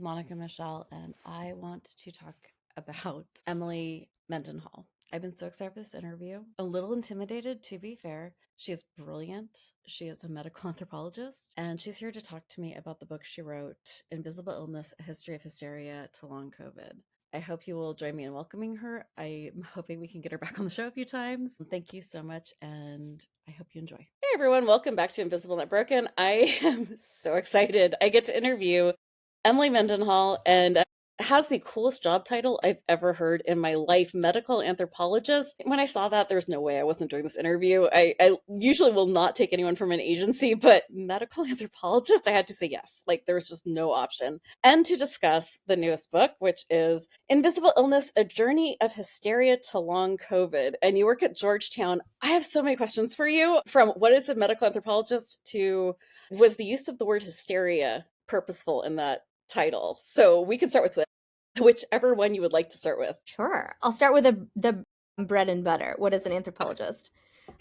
Monica Michelle, and I want to talk about Emily Mendenhall. I've been so excited for this interview. A little intimidated, to be fair. She is brilliant. She is a medical anthropologist, and she's here to talk to me about the book she wrote, Invisible Illness, A History of Hysteria to Long COVID. I hope you will join me in welcoming her. I'm hoping we can get her back on the show a few times. Thank you so much, and I hope you enjoy. Hey everyone, welcome back to Invisible Not Broken. I am so excited. I get to interview Emily Mendenhall, and has the coolest job title I've ever heard in my life, medical anthropologist. When I saw that, there's no way I wasn't doing this interview. I usually will not take anyone from an agency, but medical anthropologist, I had to say yes. Like, there was just no option. And to discuss the newest book, which is Invisible Illness, A Journey of Hysteria to Long COVID. And you work at Georgetown. I have so many questions for you, from what is a medical anthropologist to, was the use of the word hysteria purposeful in that title? So we can start with whichever one you would like to start with. Sure. I'll start with the bread and butter. What is an anthropologist?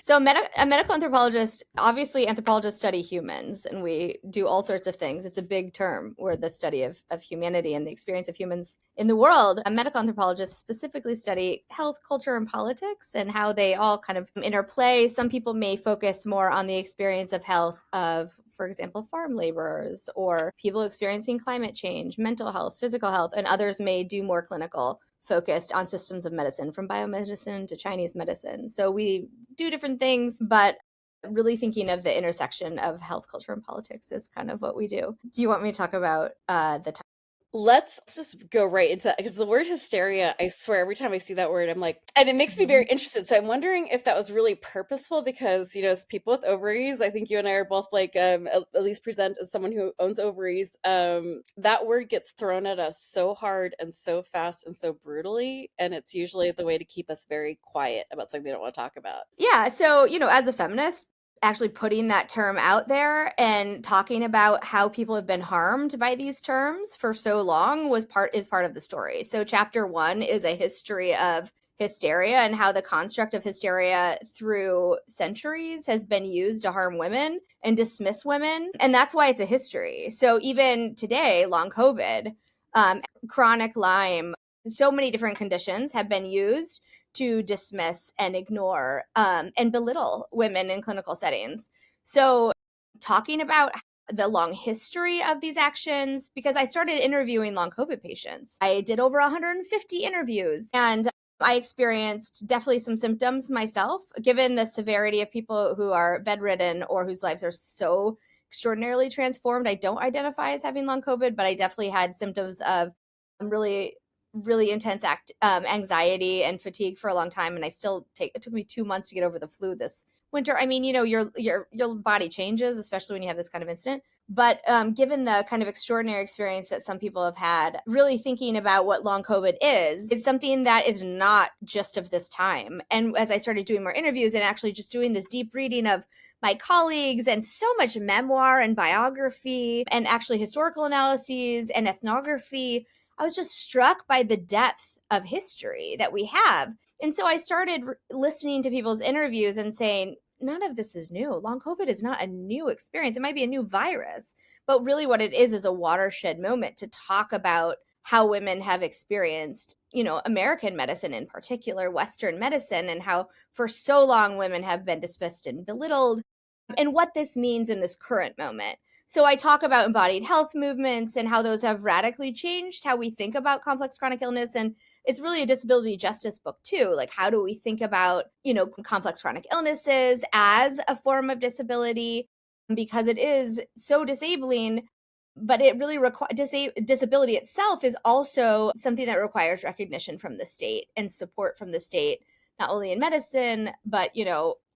So a medical anthropologist, obviously anthropologists study humans, and we do all sorts of things. It's a big term. We're the study of humanity and the experience of humans in the world. A medical anthropologist specifically study health, culture, and politics, and how they all kind of interplay. Some people may focus more on the experience of health of, for example, farm laborers or people experiencing climate change, mental health, physical health, and others may do more clinical, focused on systems of medicine, from biomedicine to Chinese medicine. So we do different things, but really thinking of the intersection of health, culture, and politics is kind of what we do. Do you want me to talk about the time? Let's just go right into that, because the word hysteria, I swear, every time I see that word, I'm like, and it makes me very interested. So I'm wondering if that was really purposeful, because, as people with ovaries, I think you and I are both like, at least present as someone who owns ovaries. That word gets thrown at us so hard and so fast and so brutally. And it's usually the way to keep us very quiet about something they don't want to talk about. Yeah. So, as a feminist, actually putting that term out there and talking about how people have been harmed by these terms for so long is part of the story. So chapter 1 is a history of hysteria and how the construct of hysteria through centuries has been used to harm women and dismiss women. And that's why it's a history. So even today, long COVID, chronic Lyme, so many different conditions have been used to dismiss and ignore and belittle women in clinical settings. So talking about the long history of these actions, because I started interviewing long COVID patients. I did over 150 interviews, and I experienced definitely some symptoms myself, given the severity of people who are bedridden or whose lives are so extraordinarily transformed. I don't identify as having long COVID, but I definitely had symptoms of really intense anxiety and fatigue for a long time, and it took me 2 months to get over the flu this winter. I mean, your body changes, especially when you have this kind of incident. But given the kind of extraordinary experience that some people have had, really thinking about what long COVID is something that is not just of this time. And as I started doing more interviews and actually just doing this deep reading of my colleagues and so much memoir and biography and actually historical analyses and ethnography, I was just struck by the depth of history that we have. And so I started listening to people's interviews and saying, none of this is new. Long COVID is not a new experience. It might be a new virus, but really what it is a watershed moment to talk about how women have experienced, American medicine in particular, Western medicine, and how for so long women have been dismissed and belittled, and what this means in this current moment. So I talk about embodied health movements and how those have radically changed how we think about complex chronic illness. And it's really a disability justice book too. Like, how do we think about, complex chronic illnesses as a form of disability? Because it is so disabling, but it really disability itself is also something that requires recognition from the state and support from the state, not only in medicine, but,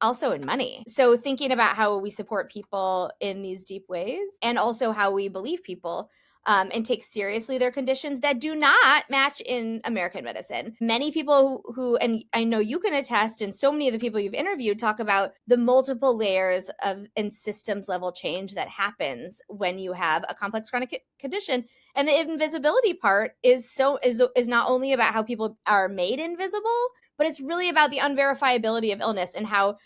also in money. So thinking about how we support people in these deep ways, and also how we believe people and take seriously their conditions that do not match in American medicine. Many people who, and I know you can attest, and so many of the people you've interviewed talk about the multiple layers of and systems level change that happens when you have a complex chronic condition. And the invisibility part is not only about how people are made invisible, but it's really about the unverifiability of illness and how,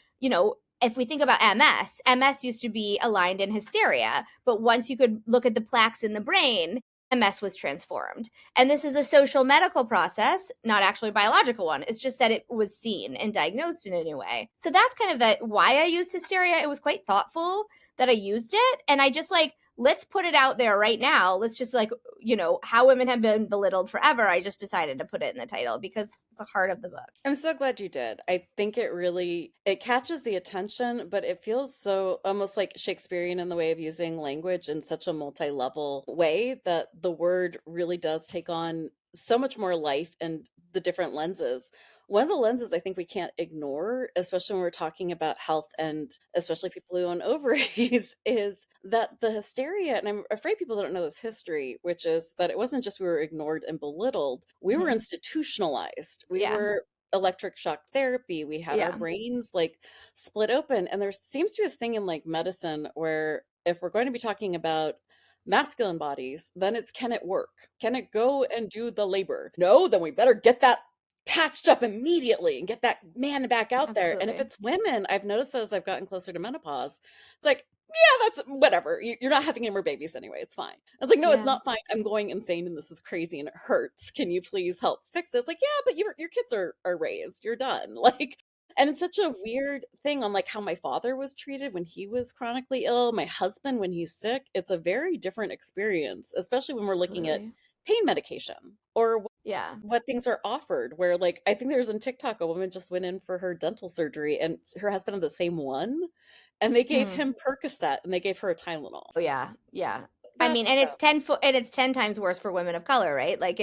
if we think about MS used to be aligned in hysteria, but once you could look at the plaques in the brain MS was transformed. And this is a social medical process, not actually a biological one. It's just that it was seen and diagnosed in a new way. So that's kind of why I used hysteria. It was quite thoughtful that I used it. And I just like, let's put it out there right now. Let's just like, how women have been belittled forever. I just decided to put it in the title because it's the heart of the book. I'm so glad you did. I think it catches the attention, but it feels so almost like Shakespearean in the way of using language in such a multi-level way that the word really does take on so much more life and the different lenses. One of the lenses I think we can't ignore, especially when we're talking about health and especially people who own ovaries, is that the hysteria, and I'm afraid people don't know this history, which is that it wasn't just we were ignored and belittled, we were Mm-hmm. institutionalized. We Yeah. were electric shock therapy. We had our Yeah. brains like split open. And there seems to be this thing in like medicine where if we're going to be talking about masculine bodies, then it's can it work? Can it go and do the labor? No, then we better get that patched up immediately and get that man back out there. And if Absolutely. it's women, I've noticed as I've gotten closer to menopause, it's like, yeah, that's whatever. You're not having any more babies anyway. It's fine. I was like, no, it's Yeah. not fine. I'm going insane and this is crazy and it hurts. Can you please help fix it? It's like, yeah, but your kids are raised. You're done. Like, and it's such a weird thing on like how my father was treated when he was chronically ill, my husband when he's sick. It's a very different experience, especially when we're looking at Absolutely. pain medication or Yeah. what things are offered where like I think there's in TikTok a woman just went in for her dental surgery and her husband had the same one and they gave Mm. him Percocet and they gave her a Tylenol. Oh yeah. Yeah. I That mean, and stuff. it's 10 times worse for women of color, right? Like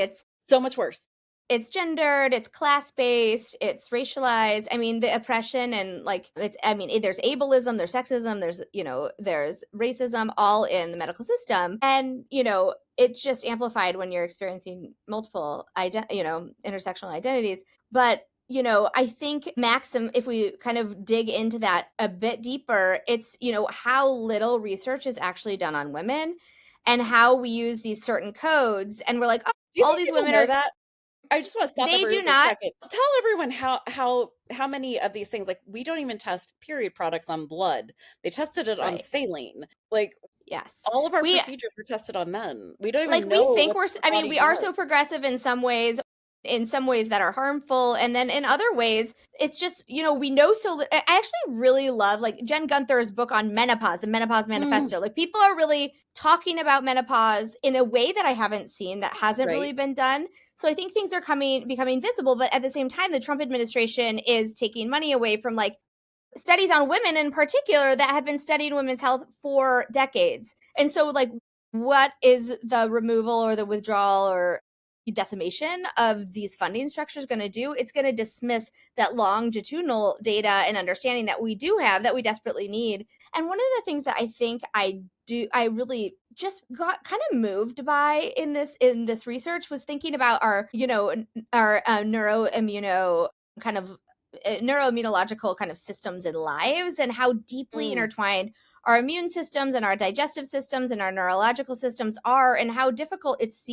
So much worse. it's gendered, it's class-based, it's racialized. I mean, the oppression and like there's ableism, there's sexism, there's racism all in the medical system. And, it's just amplified when you're experiencing multiple intersectional identities. But I think Maxim, if we kind of dig into that a bit deeper, it's, how little research is actually done on women and how we use these certain codes. And we're like, oh, Do you all think these people women know are, that? I just want to stop they everybody do for a not. second. Tell everyone how many of these things like we don't even test period products on blood. They tested it on Right. saline. Like Yes. all of our We procedures were tested on men. We don't like even we know think what the I mean, body we are so does. progressive in some ways that are harmful, and then in other ways it's just, we know I actually really love like Jen Gunther's book on menopause, the Menopause Mm, Manifesto. Like people are really talking about menopause in a way that I haven't seen, that hasn't right. really been done. So I think things are becoming visible, but at the same time the Trump administration is taking money away from like studies on women in particular that have been studying women's health for decades. And so, like, what is the removal or the withdrawal or decimation of these funding structures going to do? It's going to dismiss that longitudinal data and understanding that we do have, that we desperately need. And one of the things that I think I really just got kind of moved by in this research was thinking about our neuroimmuno kind of neuroimmunological kind of systems in lives and how deeply Mm, intertwined our immune systems and our digestive systems and our neurological systems are, and how difficult is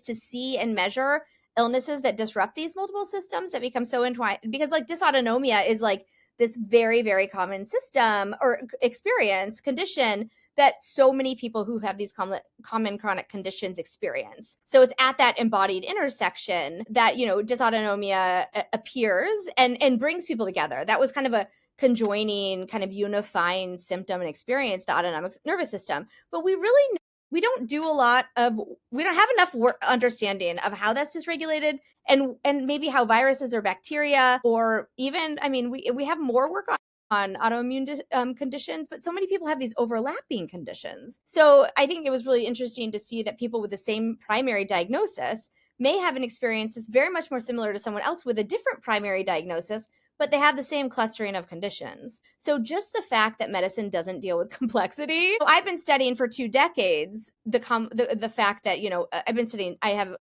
to see and measure illnesses that disrupt these multiple systems that become so entwined, because like dysautonomia is like this very very common system or experience condition that so many people who have these common chronic conditions experience. So it's at that embodied intersection that, dysautonomia appears and brings people together. That was kind of a conjoining, kind of unifying symptom and experience, the autonomic nervous system. But we don't do a lot of we don't have enough understanding of how that's dysregulated, and maybe how viruses or bacteria, or even, I mean, we have more work on autoimmune conditions, but so many people have these overlapping conditions. So I think it was really interesting to see that people with the same primary diagnosis may have an experience that's very much more similar to someone else with a different primary diagnosis, but they have the same clustering of conditions. So just the fact that medicine doesn't deal with complexity. I've been studying for 2 decades the fact that, I've been studying, I have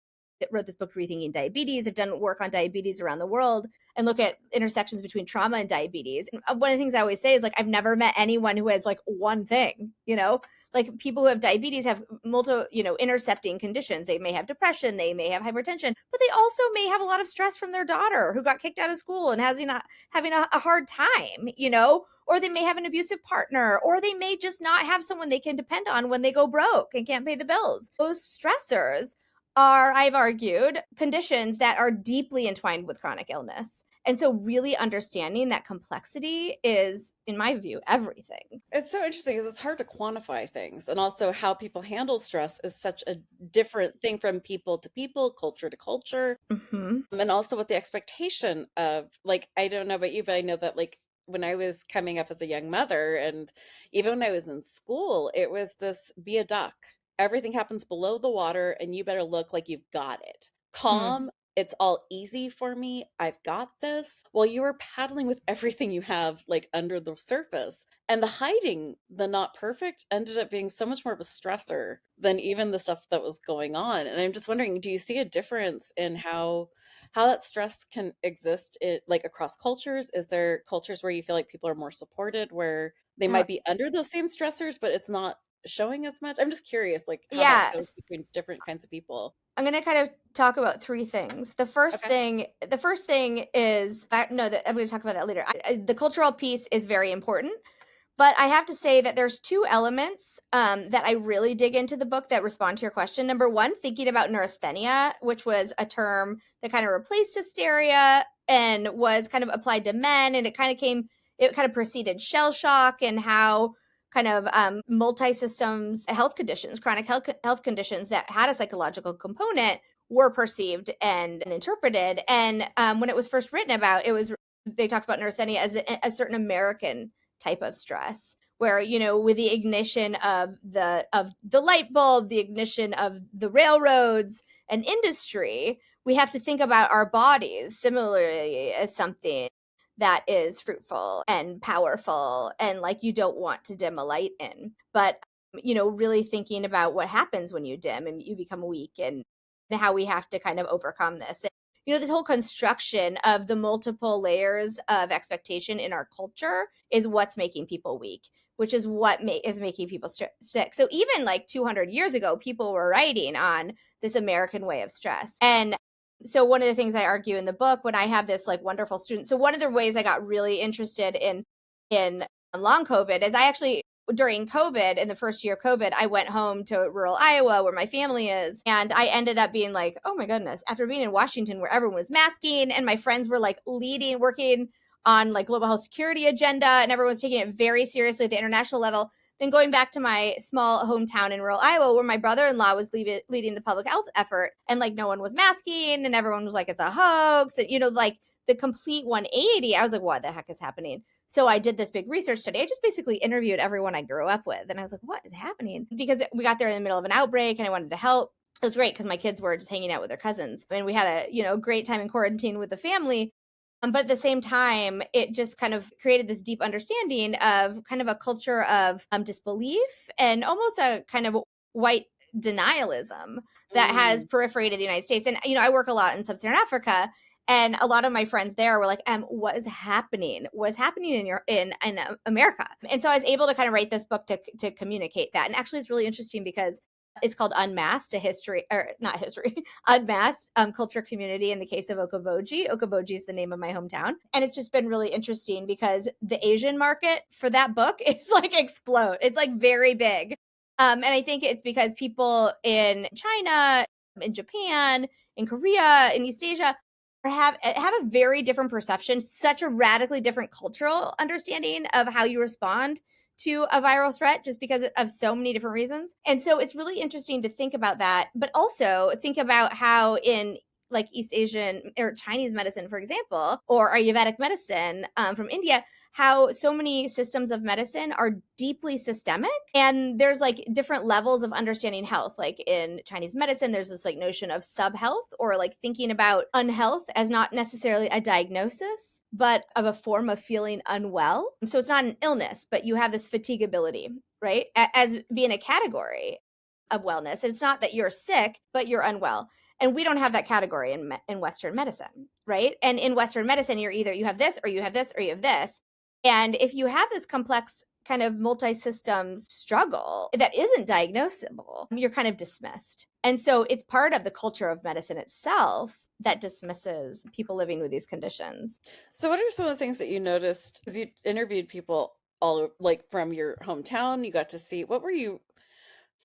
wrote this book, Rethinking Diabetes. I've done work on diabetes around the world and look at intersections between trauma and diabetes. And one of the things I always say is like, I've never met anyone who has like one thing, you know, like people who have diabetes have multiple, you know, intercepting conditions. They may have depression, they may have hypertension, but they also may have a lot of stress from their daughter who got kicked out of school and has having a hard time, you know, or they may have an abusive partner, or they may just not have someone they can depend on when they go broke and can't pay the bills. Those stressors are, I've argued, conditions that are deeply entwined with chronic illness. And so really understanding that complexity is, in my view, everything. It's so interesting because it's hard to quantify things. And also, how people handle stress is such a different thing from people to people, culture to culture. Mm-hmm. And also, with the expectation of, like, I don't know about you, but I know that, like, when I was coming up as a young mother, and even when I was in school, it was this be a duck. Everything happens below the water, and you better look like you've got it. Hmm. Calm. It's all easy for me. I've got this. While you were paddling with everything you have, like, under the surface. And the hiding, the not perfect, ended up being so much more of a stressor than even the stuff that was going on. And I'm just wondering, do you see a difference in how that stress can exist like across cultures? Is there cultures where you feel like people are more supported, where they Oh, might be under those same stressors, but it's not showing as much? I'm just curious, like how that yeah. goes between different kinds of people. I'm going to kind of talk about three things. Okay. The first thing is, no, that I'm going to talk about that later. The cultural piece is very important. But I have to say that there's two elements that I really dig into the book that respond to your question. Number one, thinking about neurasthenia, which was a term that kind of replaced hysteria and was kind of applied to men. And it kind of preceded shell shock and how kind of multi-systems health conditions, chronic health conditions that had a psychological component were perceived and interpreted. And when it was first written about, they talked about neurasthenia as a certain American type of stress where, you know, with the ignition of the light bulb, the ignition of the railroads and industry, we have to think about our bodies similarly as something that is fruitful and powerful and like you don't want to dim a light in. But you know, really thinking about what happens when you dim and you become weak, and how we have to kind of overcome this. You know, this whole construction of the multiple layers of expectation in our culture is what's making people weak, which is what is making people sick. So even like 200 years ago, people were writing on this American way of stress. And so one of the things I argue in the book when I have this like wonderful student, so one of the ways I got really interested in long COVID is I actually, during COVID, in the first year of COVID, I went home to rural Iowa where my family is. And I ended up being like, oh my goodness, after being in Washington where everyone was masking and my friends were like working on like global health security agenda and everyone was taking it very seriously at the international level. Then going back to my small hometown in rural Iowa where my brother-in-law was leading the public health effort and like no one was masking and everyone was like, it's a hoax. And, you know, like the complete 180, I was like, what the heck is happening? So I did this big research study. I just basically interviewed everyone I grew up with. And I was like, what is happening? Because we got there in the middle of an outbreak and I wanted to help. It was great because my kids were just hanging out with their cousins. And we had a, you know, great time in quarantine with the family. But at the same time, it just kind of created this deep understanding of kind of a culture of disbelief and almost a kind of white denialism that has Mm. proliferated in the United States. And, you know, I work a lot in sub-Saharan Africa. And a lot of my friends there were like, what is happening? What's happening in America? And so I was able to kind of write this book to communicate that. And actually, it's really interesting because it's called Unmasked, a history, or not history, Unmasked culture community in the case of Okoboji. Okoboji is the name of my hometown. And it's just been really interesting because the Asian market for that book is like explode. It's like very big. And I think it's because people in China, in Japan, in Korea, in East Asia, have a very different perception, such a radically different cultural understanding of how you respond to a viral threat just because of so many different reasons. And so it's really interesting to think about that, but also think about how in like East Asian or Chinese medicine, for example, or Ayurvedic medicine from India, how so many systems of medicine are deeply systemic. And there's like different levels of understanding health. Like in Chinese medicine, there's this like notion of sub-health or like thinking about unhealth as not necessarily a diagnosis, but of a form of feeling unwell. So it's not an illness, but you have this fatigability, right? As being a category of wellness. It's not that you're sick, but you're unwell. And we don't have that category in Western medicine, right? And in Western medicine, you're either you have this or you have this or you have this. And if you have this complex kind of multi-system struggle that isn't diagnosable, you're kind of dismissed. And so it's part of the culture of medicine itself that dismisses people living with these conditions. So what are some of the things that you noticed? Because you interviewed people all like from your hometown. You got to see what were you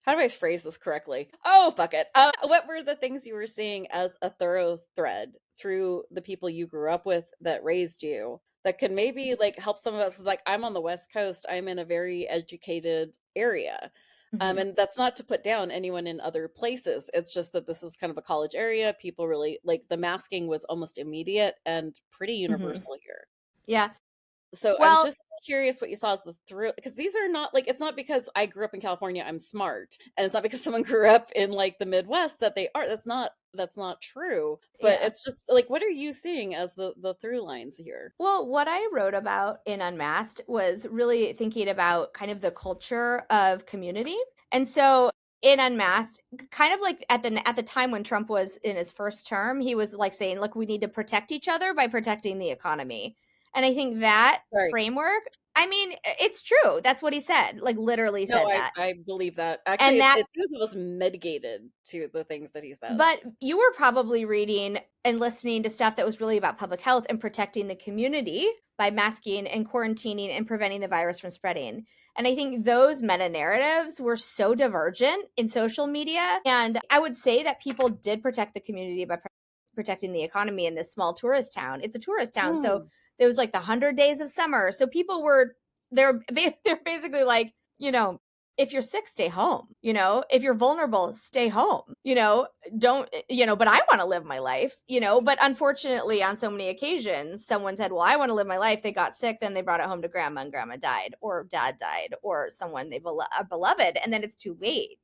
how do I phrase this correctly? Oh, fuck it. What were the things you were seeing as a thorough thread through the people you grew up with that raised you that could maybe like help some of us? Like, I'm on the West Coast, I'm in a very educated area. Mm-hmm. And that's not to put down anyone in other places. It's just that this is kind of a college area. People really like the masking was almost immediate and pretty Mm-hmm. universal here. Yeah. So I'm Well, just curious what you saw as the thrill, because these are not like it's not because I grew up in California I'm smart, and it's not because someone grew up in like the Midwest that they are. That's not true. But yeah. it's just like what are you seeing as the through lines here? Well, what I wrote about in Unmasked was really thinking about kind of the culture of community. And so in Unmasked, kind of like at the time when Trump was in his first term, he was like saying, look, we need to protect each other by protecting the economy. And I think that Sorry. framework, I mean, it's true. That's what he said, like literally No, said I that. I believe that. Actually, And that it seems it was mitigated to the things that he says. But you were probably reading and listening to stuff that was really about public health and protecting the community by masking and quarantining and preventing the virus from spreading. And I think those meta narratives were so divergent in social media. And I would say that people did protect the community by protecting the economy in this small tourist town. It's a tourist town. So Hmm. there was like the 100 days of summer. So people were, they're basically like, if you're sick, stay home. If you're vulnerable, stay home. Don't, but I want to live my life, but unfortunately, on so many occasions, someone said, well, I want to live my life. They got sick, then they brought it home to grandma and grandma died, or dad died, or someone they beloved, and then it's too late.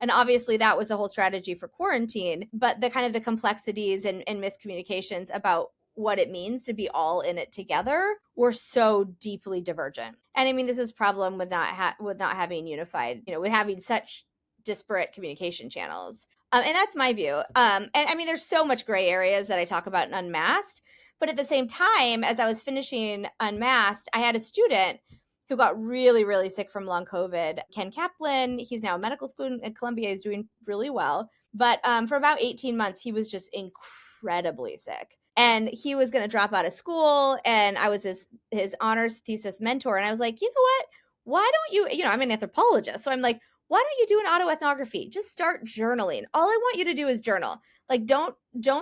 And obviously, that was the whole strategy for quarantine. But the kind of the complexities and miscommunications about what it means to be all in it together were so deeply divergent. And I mean, this is problem with not having unified, with having such disparate communication channels. And that's my view. And I mean, there's so much gray areas that I talk about in Unmasked. But at the same time, as I was finishing Unmasked, I had a student who got really, really sick from long COVID. Ken Kaplan, he's now a medical student at Columbia. He's doing really well. But for about 18 months, he was just incredibly sick. And he was going to drop out of school. And I was his honors thesis mentor. And I was like, you know what? Why don't you, I'm an anthropologist. So I'm like, why don't you do an autoethnography? Just start journaling. All I want you to do is journal. Like, don't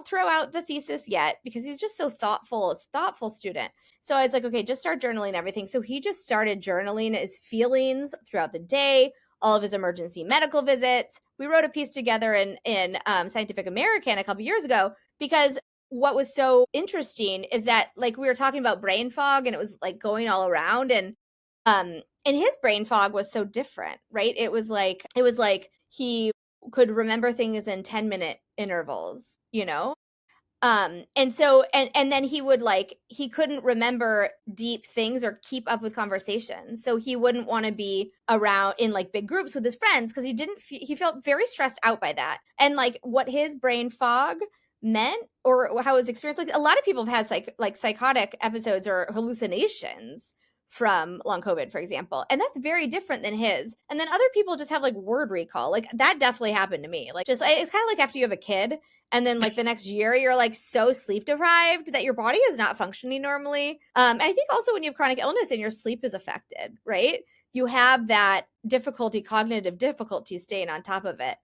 throw out the thesis yet, because he's just so thoughtful, a thoughtful student. So I was like, okay, just start journaling everything. So he just started journaling his feelings throughout the day, all of his emergency medical visits. We wrote a piece together in Scientific American a couple years ago, because what was so interesting is that, like, we were talking about brain fog and it was like going all around, and his brain fog was so different, right? It was like he could remember things in 10-minute intervals. And so and then he would, like, he couldn't remember deep things or keep up with conversations. So he wouldn't want to be around in like big groups with his friends, because he felt very stressed out by that. And like what his brain fog meant, or how his experience, like a lot of people have had psychotic episodes or hallucinations from long COVID, for example. And that's very different than his. And then other people just have like word recall. Like that definitely happened to me. Like, just, it's kind of like after you have a kid and then like the next year you're like so sleep deprived that your body is not functioning normally. And I think also when you have chronic illness and your sleep is affected, right? You have that cognitive difficulty staying on top of it.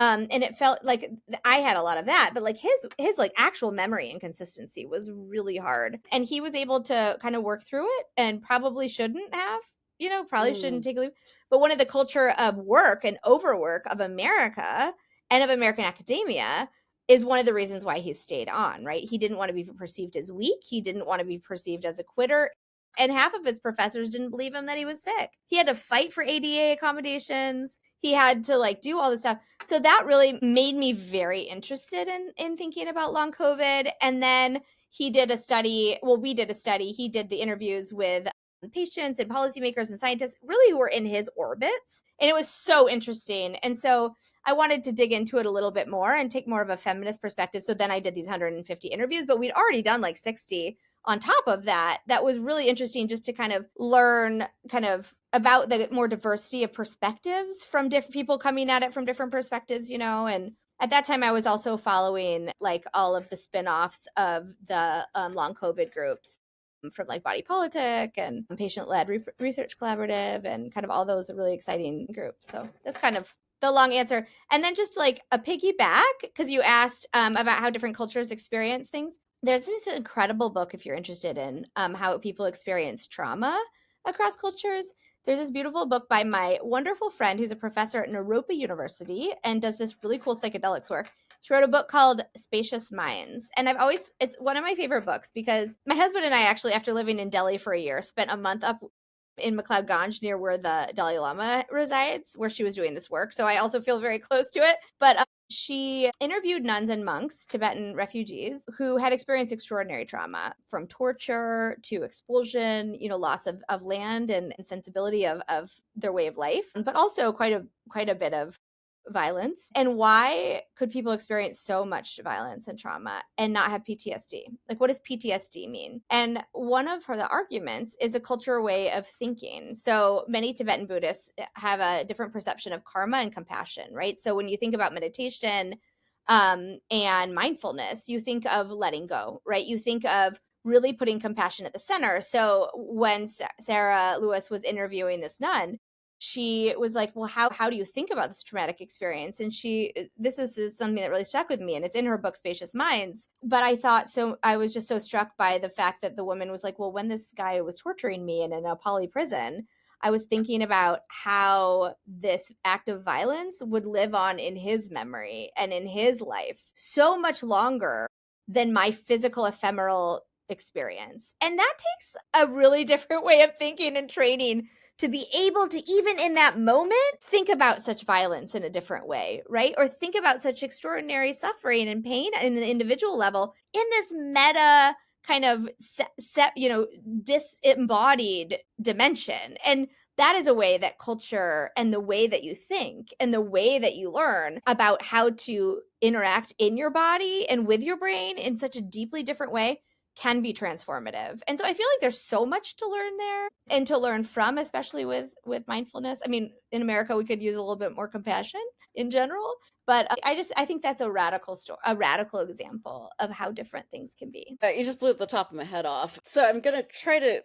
And it felt like I had a lot of that, but like his like actual memory and consistency was really hard. And he was able to kind of work through it, and probably shouldn't have, probably shouldn't Mm. take a leave. But one of the culture of work and overwork of America and of American academia is one of the reasons why he stayed on, right? He didn't want to be perceived as weak. He didn't want to be perceived as a quitter. And half of his professors didn't believe him that he was sick. He had to fight for ADA accommodations. He had to like do all this stuff. So that really made me very interested in thinking about long COVID. And then he did a study. Well, we did a study. He did the interviews with patients and policymakers and scientists, really, who were in his orbits. And it was so interesting. And so I wanted to dig into it a little bit more and take more of a feminist perspective. So then I did these 150 interviews, but we'd already done like 60 on top of that. That was really interesting just to kind of learn kind of about the more diversity of perspectives from different people coming at it from different perspectives, and at that time I was also following like all of the spin-offs of the long COVID groups from like Body Politic and Patient-Led Research Collaborative and kind of all those really exciting groups. So that's kind of the long answer. And then just like a piggyback, because you asked about how different cultures experience things. There's this incredible book, if you're interested in how people experience trauma across cultures. There's this beautiful book by my wonderful friend who's a professor at Naropa University and does this really cool psychedelics work. She wrote a book called Spacious Minds. And it's one of my favorite books because my husband and I actually, after living in Delhi for a year, spent a month up in McLeod-Ganj near where the Dalai Lama resides, where she was doing this work. So I also feel very close to it. But she interviewed nuns and monks, Tibetan refugees, who had experienced extraordinary trauma from torture to expulsion, loss of land and sensibility of their way of life, but also quite a bit of violence. And why could people experience so much violence and trauma and not have PTSD? Like, what does PTSD mean? And one of the arguments is a cultural way of thinking. So many Tibetan Buddhists have a different perception of karma and compassion, right? So when you think about meditation and mindfulness, you think of letting go, right? You think of really putting compassion at the center. So when Sarah Lewis was interviewing this nun, she was like, well, how do you think about this traumatic experience? And this is something that really stuck with me, and it's in her book Spacious Minds. But I was just so struck by the fact that the woman was like, well, when this guy was torturing me in a poly prison, I was thinking about how this act of violence would live on in his memory and in his life so much longer than my physical ephemeral experience. And that takes a really different way of thinking and training to be able to, even in that moment, think about such violence in a different way, right? Or think about such extraordinary suffering and pain in an individual level in this meta kind of disembodied dimension. And that is a way that culture and the way that you think and the way that you learn about how to interact in your body and with your brain in such a deeply different way can be transformative. And so I feel like there's so much to learn there and to learn from, especially with mindfulness. I mean, in America we could use a little bit more compassion in general, but I think that's a radical example of how different things can be. You just blew the top of my head off. So I'm going to try to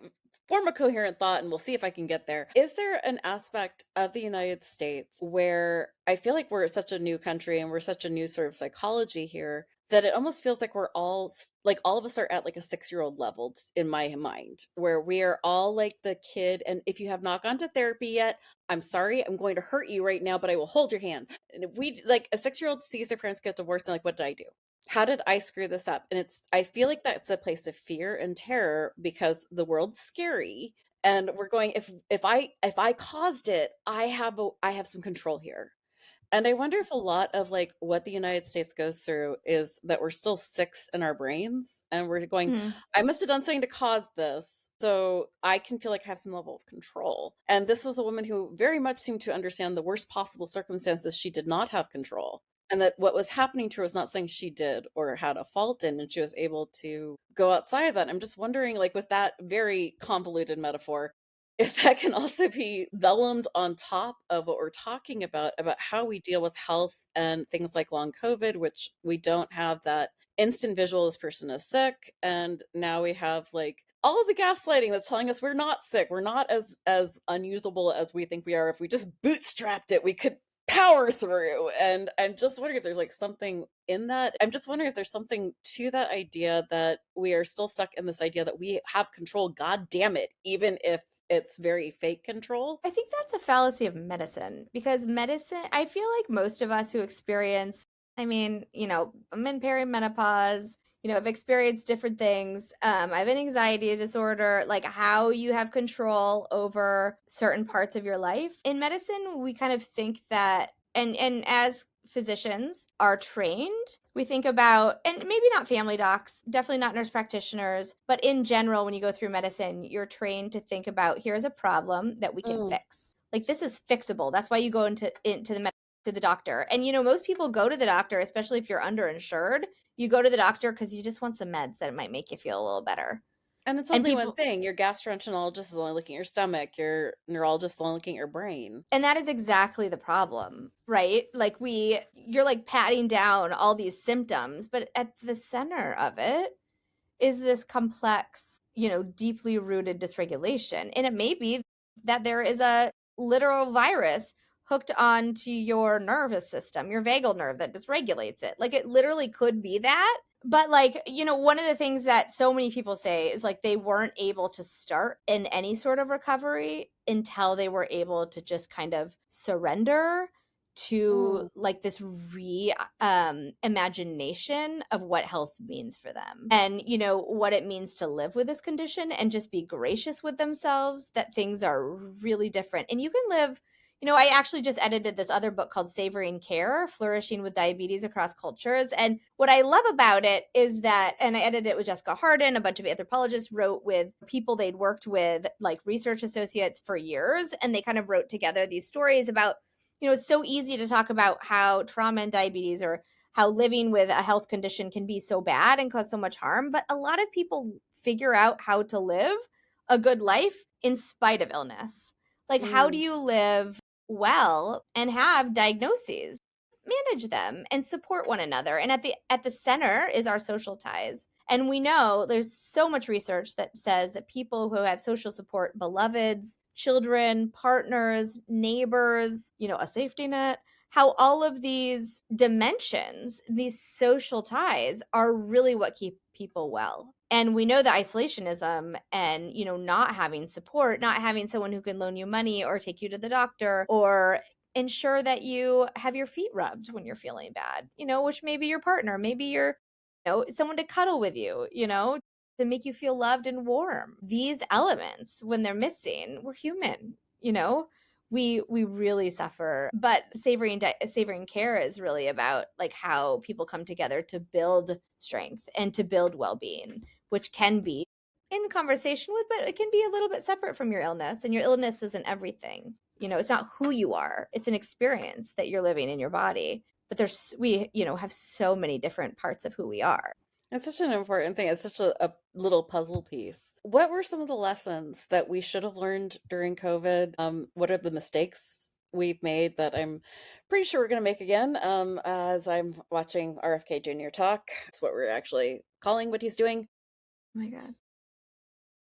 form a coherent thought and we'll see if I can get there. Is there an aspect of the United States where I feel like we're such a new country and we're such a new sort of psychology here that it almost feels like we're all like all of us are at like a 6-year-old level in my mind, where we are all like the kid, and if you have not gone to therapy yet, I'm sorry, I'm going to hurt you right now, but I will hold your hand. And if we like a 6-year-old sees their parents get divorced and like, what did I do? How did I screw this up? And I feel like that's a place of fear and terror because the world's scary and we're going, if I caused it, I have some control here. And I wonder if a lot of like what the United States goes through is that we're still 6 in our brains and we're going, Hmm. I must have done something to cause this. So I can feel like I have some level of control. And this was a woman who very much seemed to understand the worst possible circumstances she did not have control. And that what was happening to her was not something she did or had a fault in, and she was able to go outside of that. I'm just wondering, like, with that very convoluted metaphor, if that can also be vellummed on top of what we're talking about how we deal with health and things like long COVID, which we don't have that instant visual this person is sick. And now we have like all of the gaslighting that's telling us we're not sick. We're not as unusable as we think we are. If we just bootstrapped it, we could power through. And I'm just wondering if there's like something in that. I'm just wondering if there's something to that idea that we are still stuck in this idea that we have control, god damn it, even if it's very fake control. I think that's a fallacy of medicine because medicine, I feel like most of us who experience, I mean, I'm in perimenopause, I've experienced different things. I have an anxiety disorder, like how you have control over certain parts of your life. In medicine, we kind of think that, and as physicians are trained, we think about, and maybe not family docs, definitely not nurse practitioners, but in general, when you go through medicine, you're trained to think about here's a problem that we can Mm. fix. Like this is fixable. That's why you go into the medical to the doctor. And most people go to the doctor, especially if you're underinsured. You go to the doctor because you just want some meds that might make you feel a little better. And it's And only one people, thing. Your gastroenterologist is only looking at your stomach. Your neurologist is only looking at your brain. and that is exactly the problem, right? Like you're like patting down all these symptoms, but at the center of it is this complex, deeply rooted dysregulation. And it may be that there is a literal virus hooked onto your nervous system, your vagal nerve, that dysregulates it. Like, it literally could be that. But, like, one of the things that so many people say is like they weren't able to start in any sort of recovery until they were able to just kind of surrender to Mm. like this imagination of what health means for them, and what it means to live with this condition, and just be gracious with themselves that things are really different. And you can live, I actually just edited this other book called Savoring Care: Flourishing with Diabetes Across Cultures. And what I love about it is that, and I edited it with Jessica Harden, a bunch of anthropologists wrote with people they'd worked with, like research associates for years, and they kind of wrote together these stories about, it's so easy to talk about how trauma and diabetes, or how living with a health condition can be so bad and cause so much harm. But a lot of people figure out how to live a good life in spite of illness. Like, how do Mm. you live well and have diagnoses? Manage them and support one another. And at the center is our social ties. And we know there's so much research that says that people who have social support, beloveds, children, partners, neighbors, a safety net, how all of these dimensions, these social ties, are really what keep people well. And we know that isolationism and, not having support, not having someone who can loan you money or take you to the doctor or ensure that you have your feet rubbed when you're feeling bad, which may be your partner, maybe you're, someone to cuddle with you, to make you feel loved and warm. These elements, when they're missing, we're human, we really suffer. But savoring care is really about like how people come together to build strength and to build well-being, which can be in conversation with, but it can be a little bit separate from your illness. And your illness isn't everything. It's not who you are. It's an experience that you're living in your body. But we have so many different parts of who we are. It's such an important thing. It's such a little puzzle piece. What were some of the lessons that we should have learned during COVID? What are the mistakes we've made that I'm pretty sure we're going to make again? As I'm watching RFK Jr. talk, that's what we're actually calling what he's doing. Oh my God.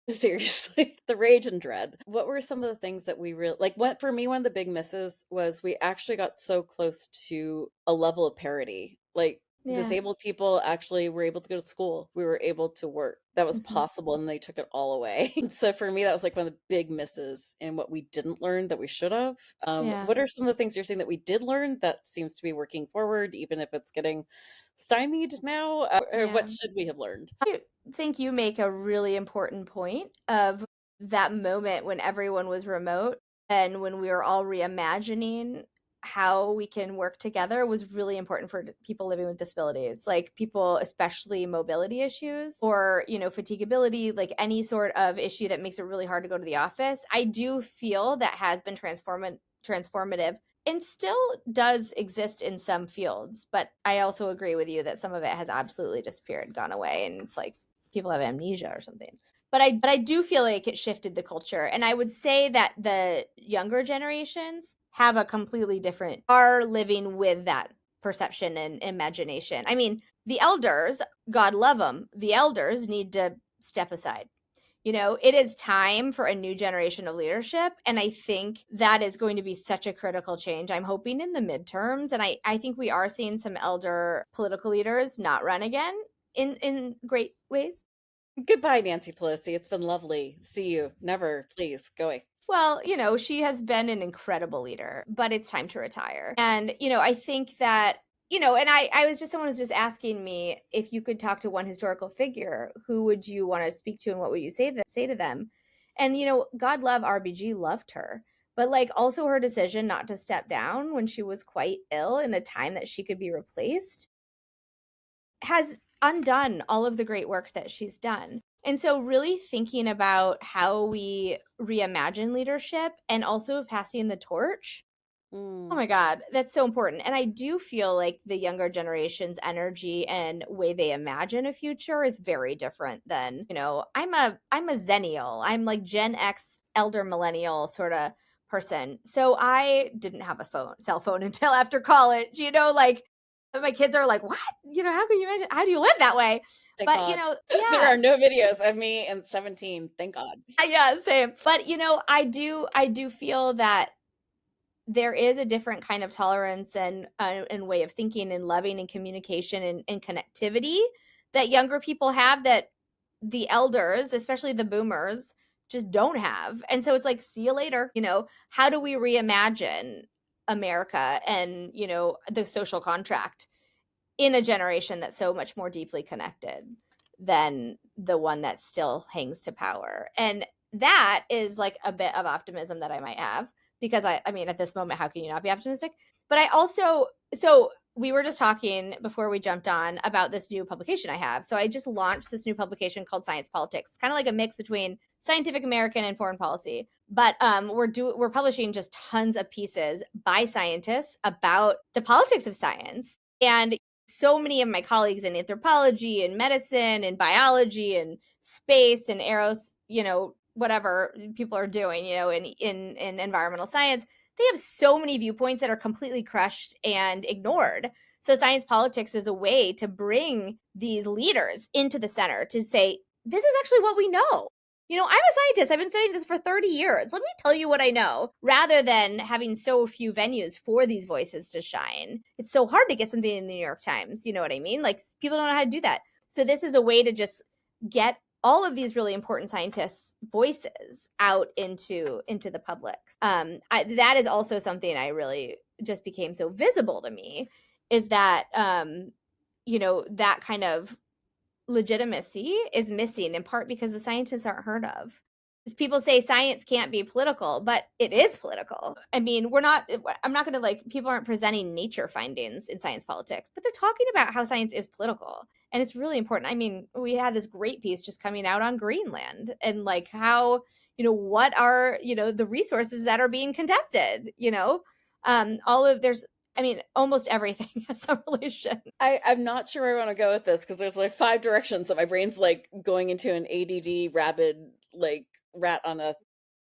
Seriously, the rage and dread. What were some of the things that we really like? What for me, one of the big misses was we actually got so close to a level of parity. Like, Yeah. disabled people actually were able to go to school. We were able to work. That was Mhm. possible, and they took it all away. So for me, that was like one of the big misses in what we didn't learn that we should have. Yeah. What are some of the things you're saying that we did learn that seems to be working forward, even if it's getting stymied now? Or Yeah. what should we have learned? I think you make a really important point of that moment when everyone was remote and when we were all reimagining how we can work together was really important for people living with disabilities, like people, especially mobility issues or, fatigability, like any sort of issue that makes it really hard to go to the office. I do feel that has been transformative and still does exist in some fields. But I also agree with you that some of it has absolutely disappeared, gone away, and it's like people have amnesia or something. But I do feel like it shifted the culture. And I would say that the younger generations have a completely different, are living with that perception and imagination. I mean, the elders, God love them, the elders need to step aside. It is time for a new generation of leadership. And I think that is going to be such a critical change. I'm hoping in the midterms. And I think we are seeing some elder political leaders not run again in great ways. Goodbye, Nancy Pelosi. It's been lovely. See you. Never, please, go away. Well, she has been an incredible leader, but it's time to retire. And, I think that, and I was just, someone was just asking me if you could talk to one historical figure, who would you want to speak to and what would you say to them? And, God love RBG, loved her. But like also her decision not to step down when she was quite ill in a time that she could be replaced has undone all of the great work that she's done. And so, really thinking about how we reimagine leadership and also passing the torch Oh Mm. my God, that's so important. And I do feel like the younger generation's energy and way they imagine a future is very different than, I'm a Zennial. I'm like Gen X, elder millennial sort of person. So I didn't have a cell phone until after college, like my kids are like, what? How can you imagine? How do you live that way? Thank But, God. There yeah, are no videos of me in 17. Thank God. yeah, same. But, I do feel that there is a different kind of tolerance and way of thinking and loving and communication and connectivity that younger people have that the elders, especially the boomers, just don't have. And so it's like, see you later. How do we reimagine America and, the social contract in a generation that's so much more deeply connected than the one that still hangs to power? And that is like a bit of optimism that I might have, because I mean, at this moment, how can you not be optimistic? But I also, so we were just talking before we jumped on about this new publication I have. So I just launched this new publication called Science Politics. It's kind of like a mix between Scientific American and foreign policy. But we're publishing just tons of pieces by scientists about the politics of science. And so many of my colleagues in anthropology and medicine and biology and space and aeros, whatever people are doing, in environmental science, they have so many viewpoints that are completely crushed and ignored. So science politics is a way to bring these leaders into the center to say, this is actually what we know. I'm a scientist. I've been studying this for 30 years. Let me tell you what I know, rather than having so few venues for these voices to shine. It's so hard to get something in the New York Times. You know what I mean? Like, people don't know how to do that. So this is a way to just get all of these really important scientists' voices out into the public. That is also something I really just became so visible to me, is that that kind of legitimacy is missing, in part because the scientists aren't heard of. People say science can't be political, but it is political. I mean, I'm not going to, like, people aren't presenting nature findings in science politics, but they're talking about how science is political. And it's really important. I mean, we had this great piece just coming out on Greenland and like how, what are, the resources that are being contested, there's, I mean, almost everything has some relation. I'm not sure I want to go with this because there's like five directions that my brain's like going into an ADD rabid like rat on a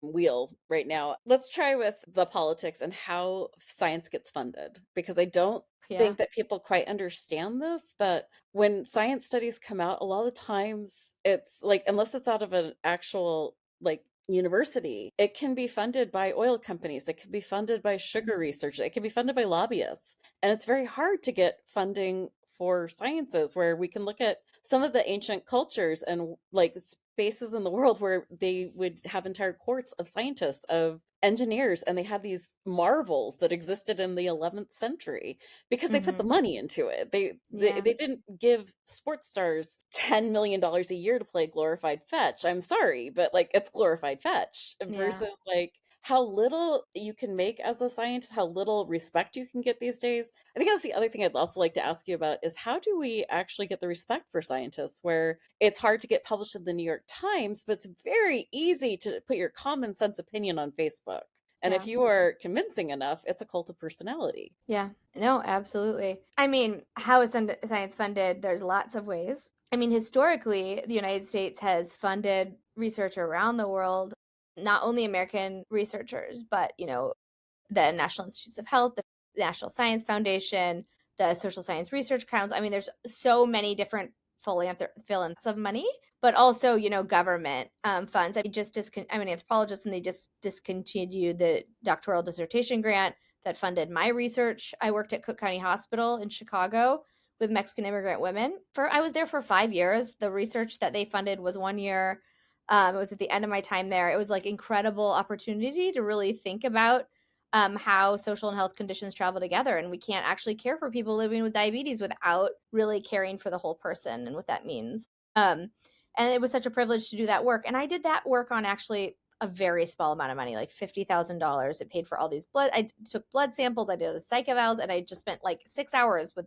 wheel right now. Let's try with the politics and how science gets funded, because I don't Yeah. think that people quite understand this, that when science studies come out, a lot of times it's like, unless it's out of an actual like university, it can be funded by oil companies, it can be funded by sugar research, it can be funded by lobbyists. And it's very hard to get funding for sciences where we can look at some of the ancient cultures and like spaces in the world where they would have entire courts of scientists, of engineers, and they had these marvels that existed in the 11th century because they put the Mm-hmm. money into it. Yeah. They didn't give sports stars $10 million a year to play glorified fetch. I'm sorry, but like, it's glorified fetch Yeah. versus like how little you can make as a scientist, how little respect you can get these days. I think that's the other thing I'd also like to ask you about, is how do we actually get the respect for scientists where it's hard to get published in the New York Times, but it's very easy to put your common sense opinion on Facebook. And if Yeah. you are convincing enough, it's a cult of personality. Yeah. No, absolutely. I mean, how is science funded? There's lots of ways. I mean, historically, the United States has funded research around the world, not only American researchers, but, the National Institutes of Health, the National Science Foundation, the Social Science Research Council. I mean, there's so many different philanthropists of money, but also, government funds. I'm an anthropologist, and they just discontinued the doctoral dissertation grant that funded my research. I worked at Cook County Hospital in Chicago with Mexican immigrant women. I was there for 5 years. The research that they funded was 1 year. It was at the end of my time there. It was like incredible opportunity to really think about how social and health conditions travel together. And we can't actually care for people living with diabetes without really caring for the whole person and what that means. And it was such a privilege to do that work. And I did that work on actually a very small amount of money, like $50,000. It paid for all these I took blood samples, I did the psych evals, and I just spent like 6 hours with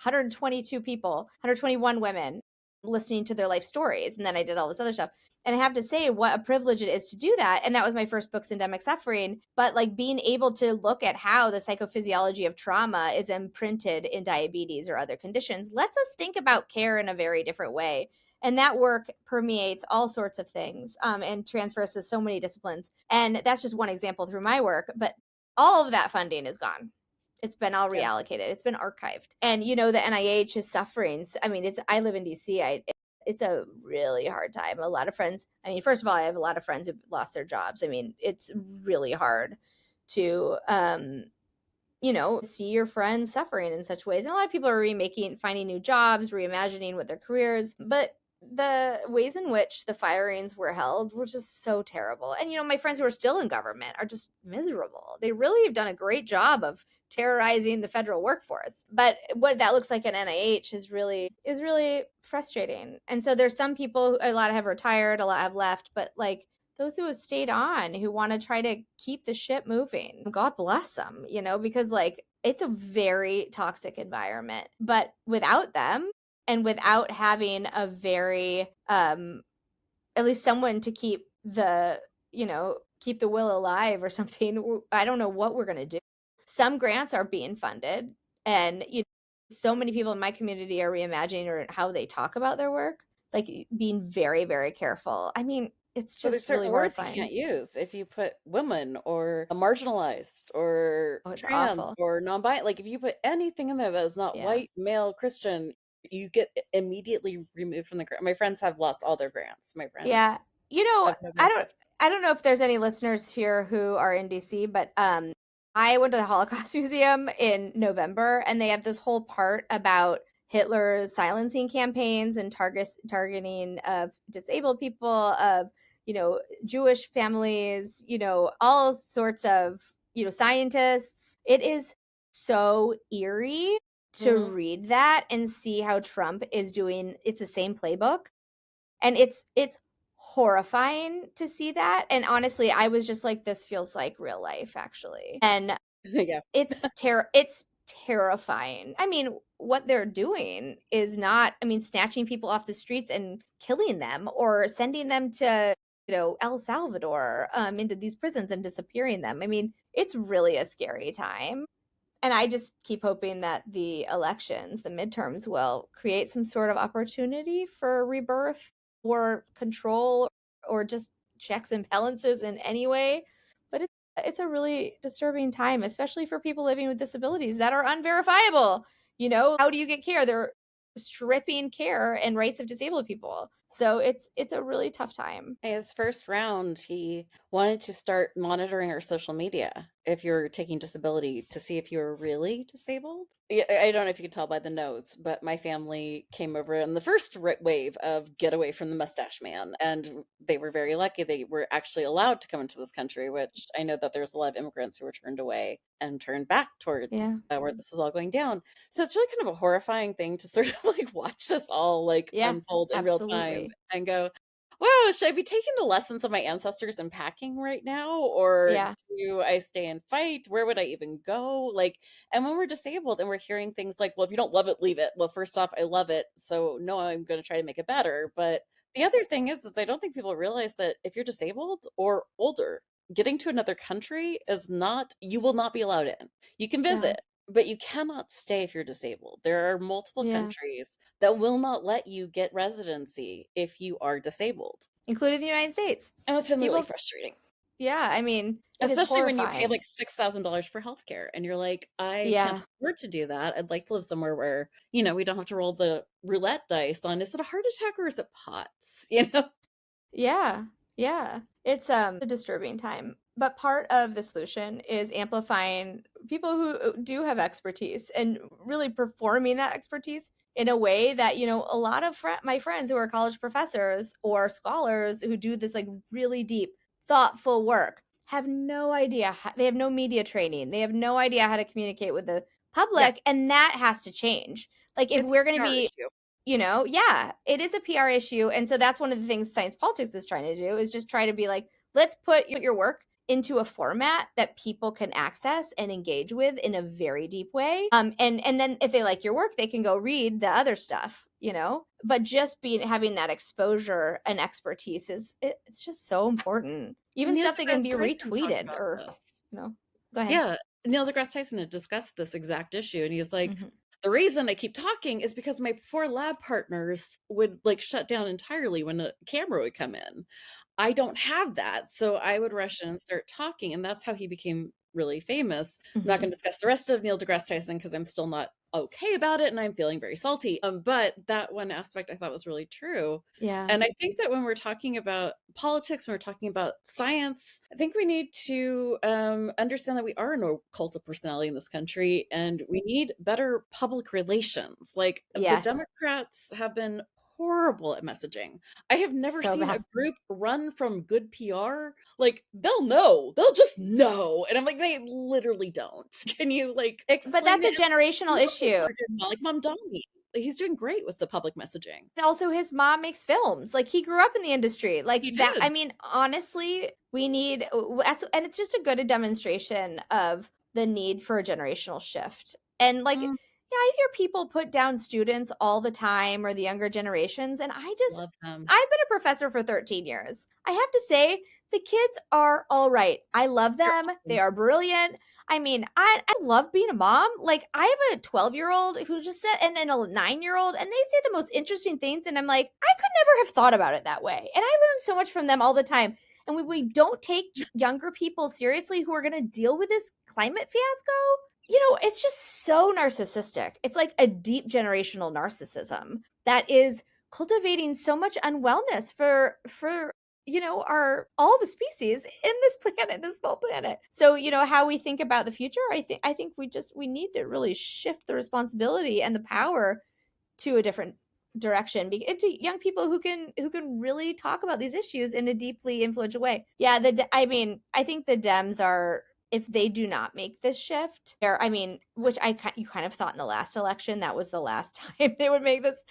122 people, 121 women, listening to their life stories. And then I did all this other stuff. And I have to say, what a privilege it is to do that. And that was my first book, Syndemic Suffering. But like being able to look at how the psychophysiology of trauma is imprinted in diabetes or other conditions lets us think about care in a very different way. And that work permeates all sorts of things, and transfers to so many disciplines. And that's just one example through my work. But all of that funding is gone. It's been all Yeah. reallocated. It's been archived. And the NIH is suffering. I mean, I live in DC. It's a really hard time. A lot of friends, I mean, first of all, I have a lot of friends who lost their jobs. I mean, it's really hard to see your friends suffering in such ways. And a lot of people are finding new jobs, reimagining what their careers, but the ways in which the firings were held were just so terrible. And my friends who are still in government are just miserable. They really have done a great job of terrorizing the federal workforce. But what that looks like at NIH is really frustrating. And so there's some people, a lot have retired, a lot have left, but like those who have stayed on, who want to try to keep the ship moving, God bless them, because like it's a very toxic environment. But without them, and without having a very at least someone to keep the will alive or something, I don't know what we're going to do. Some grants are being funded, and so many people in my community are reimagining or how they talk about their work, like being very, very careful. I mean, it's But there's just really certain words you horrifying. can't use if you put women or marginalized or Oh, it's trans awful. or non-binary. Like if you put anything in there that is not Yeah. white, male, Christian, you get immediately removed from the grant. My friends have lost all their grants. My friends Yeah. You know, have no I grants don't left. I don't know if there's any listeners here who are in DC, but I went to the Holocaust Museum in November, and they have this whole part about Hitler's silencing campaigns and targeting of disabled people, of Jewish families, all sorts of scientists. It is so eerie to Hmm. read that and see how Trump is doing. It's the same playbook, and it's horrifying to see that. And honestly, I was just like, this feels like real life, actually. And Yeah. it's terrifying. I mean, what they're doing is not, I mean, snatching people off the streets and killing them, or sending them to El Salvador, into these prisons and disappearing them. I mean, it's really a scary time. And I just keep hoping that the elections, the midterms, will create some sort of opportunity for rebirth or control, or just checks and balances in any way. But it's a really disturbing time, especially for people living with disabilities that are unverifiable. How do you get care? They're stripping care and rights of disabled people. So it's a really tough time. His first round, he wanted to start monitoring our social media if you're taking disability to see if you were really disabled. Yeah, I don't know if you can tell by the notes, but my family came over in the first wave of Get Away from the Mustache Man, and they were very lucky they were actually allowed to come into this country, which I know that there's a lot of immigrants who were turned away and turned back towards Yeah. where this was all going down. So it's really kind of a horrifying thing to sort of like watch this all like Yeah, unfold in real time absolutely. and go, wow, should I be taking the lessons of my ancestors and packing right now? Or Yeah. do I stay and fight? Where would I even go? Like, and when we're disabled and we're hearing things like, well, if you don't love it, leave it. Well, first off, I love it. So no, I'm going to try to make it better. But the other thing is I don't think people realize that if you're disabled or older, getting to another country is not, you will not be allowed in. You can No. visit, but you cannot stay if you're disabled. There are multiple Yeah. countries that will not let you get residency if you are disabled. Including the United States. And it's been really People, frustrating, yeah, I mean, it is especially when you pay horrifying. like $6,000 for healthcare and you're like, I can't Yeah. afford to do that. I'd like to live somewhere where, we don't have to roll the roulette dice on is it a heart attack or is it POTS? Yeah. Yeah. It's a disturbing time. But part of the solution is amplifying people who do have expertise and really performing that expertise in a way that, a lot of my friends who are college professors or scholars who do this like really deep, thoughtful work have no idea. They have no media training. They have no idea how to communicate with the Yeah, public. And that has to change. Like, if it's a we're going to PR be, issue. yeah, it is a PR issue. And so that's one of the things science politics is trying to do, is just try to be like, let's put your work into a format that people can access and engage with in a very deep way. And then if they like your work, they can go read the other stuff, but just having that exposure and expertise it's just so important. Even Neil stuff that can deGrasse be Tyson talked retweeted about or, this. you know, go ahead. Yeah, Neil deGrasse Tyson had discussed this exact issue, and he's like, Hmm. "The reason I keep talking is because my poor lab partners would, like, shut down entirely when a camera would come in. I don't have that, so I would rush in and start talking," and that's how he became really famous. I'm not Hmm. gonna discuss the rest of Neil deGrasse Tyson because 'cause I'm still not okay about it, and I'm feeling very salty, but that one aspect I thought was really true, Yeah. and I think that when we're talking about politics, when we're talking about science, I think we need to understand that we are a cult of personality in this country, and we need better public relations. Like the Yes. Democrats have been horrible at messaging. I have never So seen a bad. group run from good PR. Like they'll know, they'll just know, and I'm like, they literally don't. Can you like But explain that's a it? generational issue. Like Mom Donnie, he's doing great with the public messaging. And also his mom makes films. Like he grew up in the industry. Like He that, I did. mean, honestly, we need and it's just a good demonstration of the need for a generational shift. And like Mm, yeah, I hear people put down students all the time or the younger generations and love him. I've been a professor for 13 years. I have to say the kids are all right. I love They're them. They awesome. are brilliant. I mean, I love being a mom. Like, I have a 12-year-old who just said, and a 9-year-old, and they say the most interesting things. And I'm like, I could never have thought about it that way. And I learn so much from them all the time. And when we don't take younger people seriously who are going to deal with this climate fiasco, it's just so narcissistic. It's like a deep generational narcissism that is cultivating so much unwellness for our all the species in this planet, this small planet. So how we think about the future, I think we need to really shift the responsibility and the power to a different direction, into young people who can really talk about these issues in a deeply influential way. Yeah, I mean, I think the Dems are, if they do not make this shift, I mean, which you kind of thought in the last election that was the last time they would make this.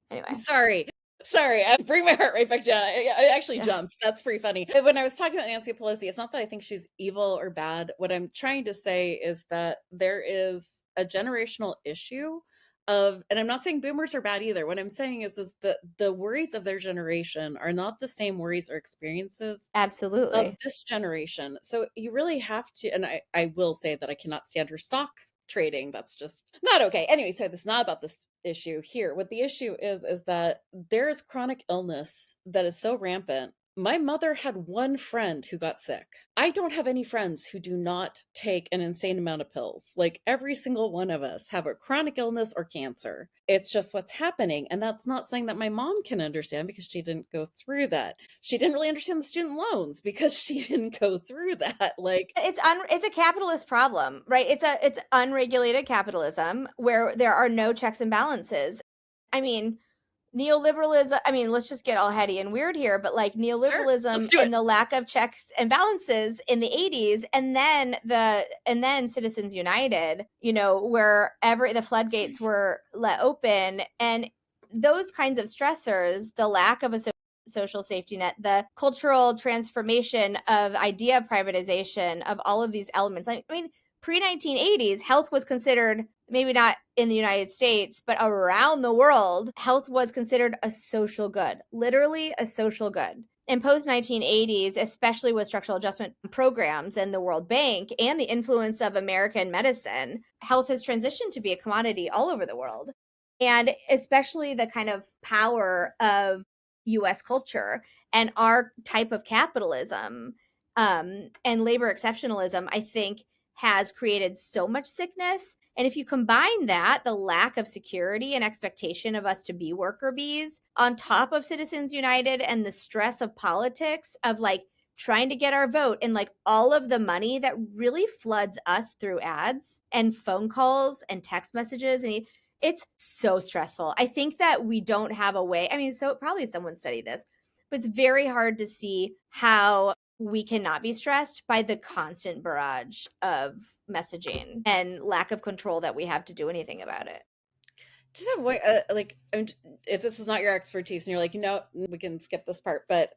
Anyway, Sorry. Sorry, I bring my heart right back down. I actually yeah, jumped. That's pretty funny. When I was talking about Nancy Pelosi, it's not that I think she's evil or bad. What I'm trying to say is that there is a generational issue of, and I'm not saying boomers are bad either. What I'm saying is that the worries of their generation are not the same worries or experiences of absolutely. this generation. So you really have to, and I will say that I cannot stand her stock trading. That's just not okay. Anyway, so this is not about this issue here. What the issue is that there is chronic illness that is so rampant. My mother had one friend who got sick. I don't have any friends who do not take an insane amount of pills. Like every single one of us have a chronic illness or cancer. It's just what's happening. And that's not saying that my mom can understand because she didn't go through that. She didn't really understand the student loans because she didn't go through that. Like, It's a capitalist problem, right? It's unregulated capitalism where there are no checks and balances. I mean, neoliberalism, I mean, let's just get all heady and weird here, but like sure, let's neoliberalism do it. and the lack of checks and balances in the 80s, and then Citizens United, wherever the floodgates were let open, and those kinds of stressors, the lack of a social safety net, the cultural transformation of idea privatization of all of these elements. I mean, pre 1980s, health was considered, maybe not in the United States, but around the world, health was considered a social good, literally a social good. In post 1980s, especially with structural adjustment programs and the World Bank and the influence of American medicine, health has transitioned to be a commodity all over the world. And especially the kind of power of US culture and our type of capitalism, and labor exceptionalism, I think, has created so much sickness. And if you combine that, the lack of security and expectation of us to be worker bees, on top of Citizens United and the stress of politics, of like trying to get our vote, and like all of the money that really floods us through ads and phone calls and text messages, and it's so stressful. I think that we don't have a way. I mean, so probably someone studied this, but it's very hard to see how we cannot be stressed by the constant barrage of messaging and lack of control that we have to do anything about it. Just have one, like, if this is not your expertise and you're like, we can skip this part, but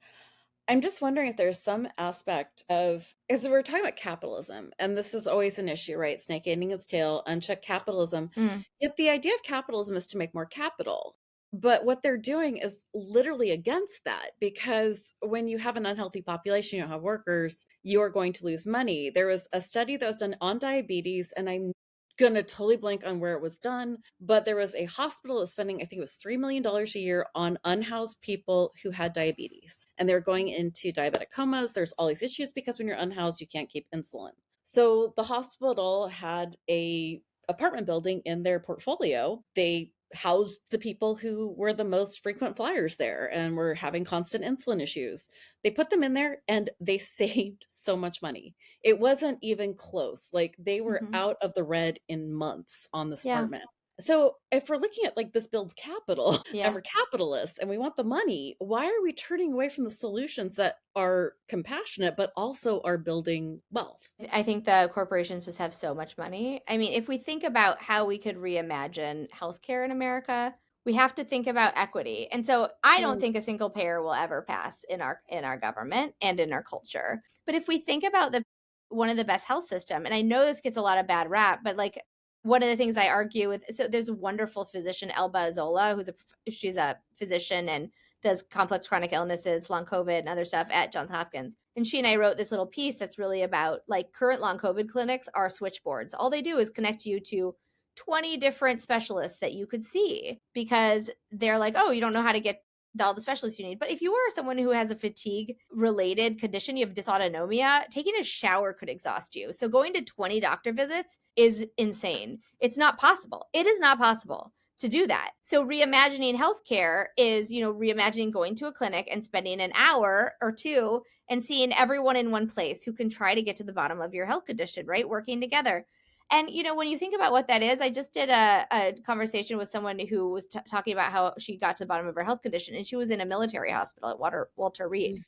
I'm just wondering if there's some aspect of, because we're talking about capitalism, and this is always an issue, right? Snake eating its tail, unchecked capitalism. Mm. Yet the idea of capitalism is to make more capital. But what they're doing is literally against that, because when you have an unhealthy population, you don't have workers, you're going to lose money. There was a study that was done on diabetes, and I'm gonna totally blank on where it was done, but there was a hospital that was spending, I think it was $3 million a year on unhoused people who had diabetes. And they were going into diabetic comas. There's all these issues because when you're unhoused, you can't keep insulin. So the hospital had a apartment building in their portfolio. They housed the people who were the most frequent flyers there and were having constant insulin issues. They put them in there and they saved so much money. It wasn't even close. Like they were Mm-hmm. out of the red in months on this Yeah. apartment. So if we're looking at like this builds capital and Yeah. we're capitalists and we want the money, why are we turning away from the solutions that are compassionate but also are building wealth? I think the corporations just have so much money. I mean, if we think about how we could reimagine healthcare in America, we have to think about equity. And so I don't Mm, think a single payer will ever pass in our government and in our culture. But if we think about the one of the best health system, and I know this gets a lot of bad rap, but like one of the things I argue with, so there's a wonderful physician, Elba Zola, she's a physician and does complex chronic illnesses, long COVID, and other stuff at Johns Hopkins. And she and I wrote this little piece that's really about like current long COVID clinics are switchboards. All they do is connect you to 20 different specialists that you could see because they're like, oh, you don't know how to get all the specialists you need. But if you are someone who has a fatigue related condition, you have dysautonomia, taking a shower could exhaust you. So going to 20 doctor visits is insane. It's not possible. It is not possible to do that. So reimagining healthcare is, reimagining going to a clinic and spending an hour or two and seeing everyone in one place who can try to get to the bottom of your health condition, right? Working together. And, when you think about what that is, I just did a conversation with someone who was talking about how she got to the bottom of her health condition, and she was in a military hospital at Walter Reed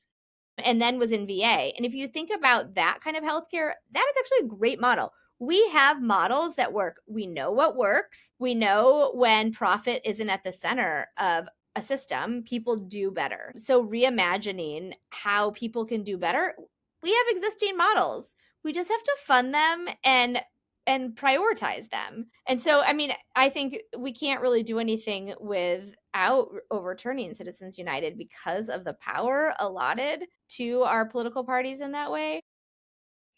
and then was in VA. And if you think about that kind of healthcare, that is actually a great model. We have models that work. We know what works. We know when profit isn't at the center of a system, people do better. So reimagining how people can do better, we have existing models. We just have to fund them and prioritize them. And so, I mean, I think we can't really do anything without overturning Citizens United because of the power allotted to our political parties in that way.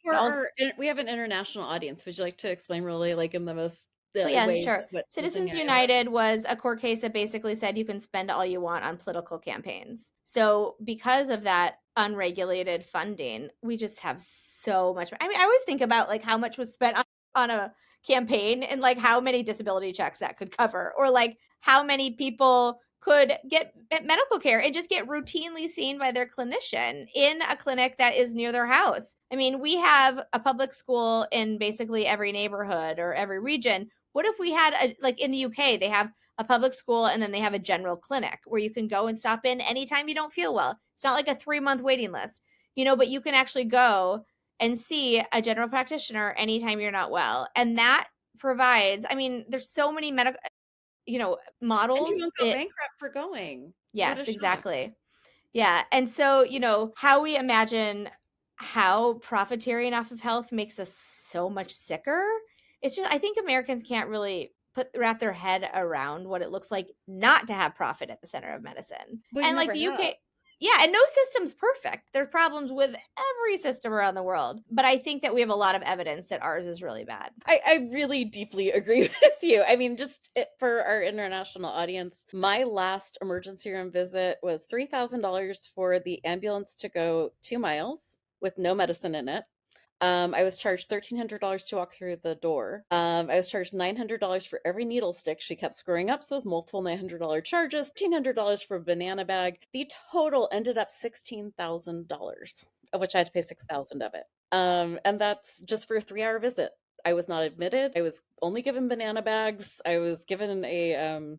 For But also, our, we have an international audience. Would you like to explain really like in the most oh yeah, way sure. what Citizen Citizens United was? United was a court case that basically said you can spend all you want on political campaigns. So because of that unregulated funding, we just have so much. I mean, I always think about like how much was spent on a campaign and like how many disability checks that could cover, or like how many people could get medical care and just get routinely seen by their clinician in a clinic that is near their house. I mean, we have a public school in basically every neighborhood or every region. What if we had like in the UK, they have a public school and then they have a general clinic where you can go and stop in anytime you don't feel well. It's not like a 3-month waiting list, but you can actually go and see a general practitioner anytime you're not well. And that provides, I mean, there's so many medical, And you models. won't go bankrupt for going. What a Yes, shock. exactly. Yeah. And so, how we imagine how profiteering off of health makes us so much sicker. It's just, I think Americans can't really wrap their head around what it looks like not to have profit at the center of medicine. We've And like never the had. UK, yeah, and no system's perfect. There's problems with every system around the world. But I think that we have a lot of evidence that ours is really bad. I really deeply agree with you. I mean, just for our international audience, my last emergency room visit was $3,000 for the ambulance to go 2 miles with no medicine in it. I was charged $1,300 to walk through the door. I was charged $900 for every needle stick. She kept screwing up, so it was multiple $900 charges. $1,500 for a banana bag. The total ended up $16,000, of which I had to pay 6,000 of it. And that's just for a 3-hour visit. I was not admitted. I was only given banana bags. I was given a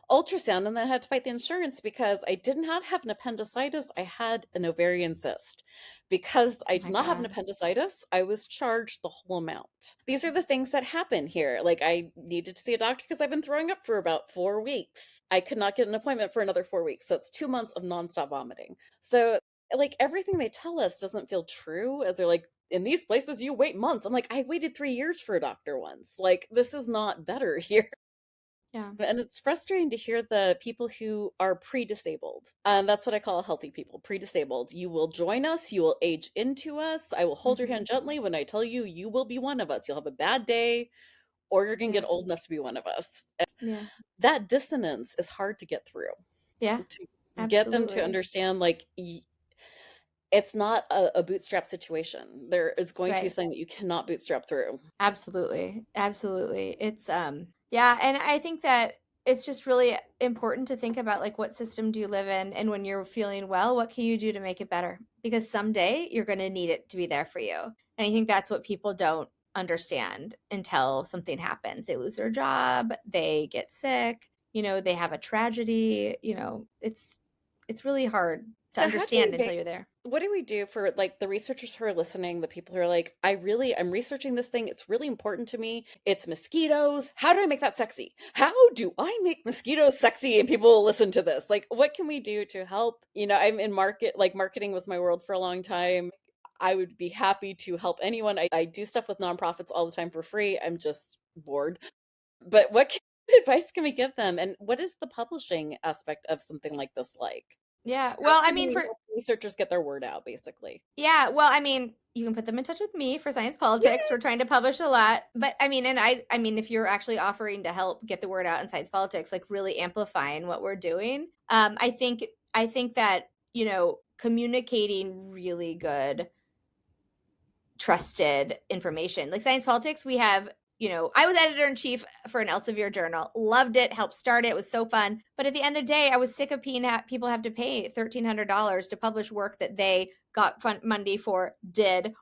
ultrasound, and then I had to fight the insurance because I did not have an appendicitis. I had an ovarian cyst. Because I Oh did my not have an God. appendicitis, I was charged the whole amount. These are the things that happen here. Like, I needed to see a doctor because I've been throwing up for about 4 weeks. I could not get an appointment for another 4 weeks. So it's 2 months of nonstop vomiting. So, like, everything they tell us doesn't feel true, as they're like, in these places, you wait months. I'm like, I waited 3 years for a doctor once. Like, this is not better here. Yeah. And it's frustrating to hear the people who are pre-disabled. That's what I call healthy people, pre-disabled. You will join us, you will age into us. I will hold your hand Mhm. gently when I tell you you will be one of us. You'll have a bad day, or you're going to Yeah. get old enough to be one of us. And Yeah. that dissonance is hard to get through, Yeah. to get them to Absolutely. understand, like, it's not a bootstrap situation. There is going to be Right. something that you cannot bootstrap through. Absolutely. Absolutely. It's yeah, and I think that it's just really important to think about like what system do you live in, and when you're feeling well, what can you do to make it better? Because someday you're going to need it to be there for you. And I think that's what people don't understand until something happens. They lose their job, they get sick, they have a tragedy, it's really hard to So how do we understand until make you're there. what do we do for, like, the researchers who are listening, the people who are like, I'm researching this thing, it's really important to me. It's mosquitoes. How do I make that sexy? How do I make mosquitoes sexy and people will listen to this? Like, what can we do to help? I'm in marketing was my world for a long time. I would be happy to help anyone. I do stuff with nonprofits all the time for free. I'm just bored. But advice can we give them? And what is the publishing aspect of something like this like? Yeah. How Well, I can mean, we for help researchers get their word out, basically? Yeah, well, I mean, you can put them in touch with me for Science Politics. Yay! We're trying to publish a lot, but I mean, and I mean, if you're actually offering to help get the word out in Science Politics, like really amplifying what we're doing, I think that communicating really good trusted information. Like Science Politics, we have, I was editor in chief for an Elsevier journal, loved it, helped start it, was so fun. But at the end of the day, I was sick of people have to pay $1,300 to publish work that they got money for,